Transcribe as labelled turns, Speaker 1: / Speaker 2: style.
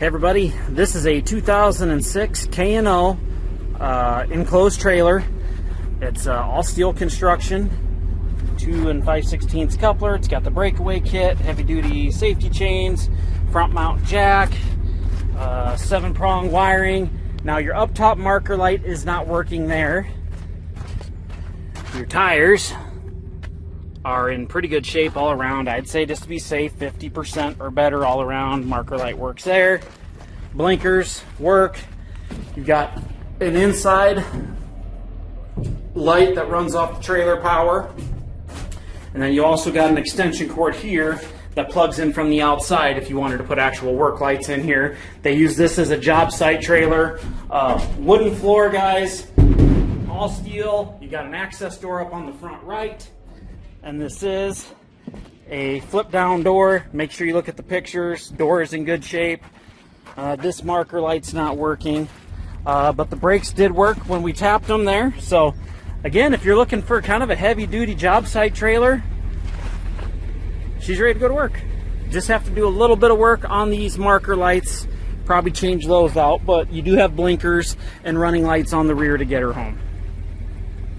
Speaker 1: Hey everybody, this is a 2006 K&O enclosed trailer. It's all steel construction, 2 5/16 coupler. It's got the breakaway kit, heavy duty safety chains, front mount jack, 7-prong wiring. Now your up top marker light is not working there. Your tires are in pretty good shape all around. I'd say, just to be safe, 50% or better all around. Marker light works there. Blinkers work. You've got an inside light that runs off the trailer power. And then you also got an extension cord here that plugs in from the outside if you wanted to put actual work lights in here. They use this as a job site trailer. Wooden floor, guys. All steel. You got an access door up on the front right. And this is a flip down door. Make sure you look at the pictures. Door is in good shape. This marker light's not working, but the brakes did work when we tapped them there. So again, if you're looking for kind of a heavy duty job site trailer, she's ready to go to work. Just have to do a little bit of work on these marker lights, probably change those out, but you do have blinkers and running lights on the rear to get her home.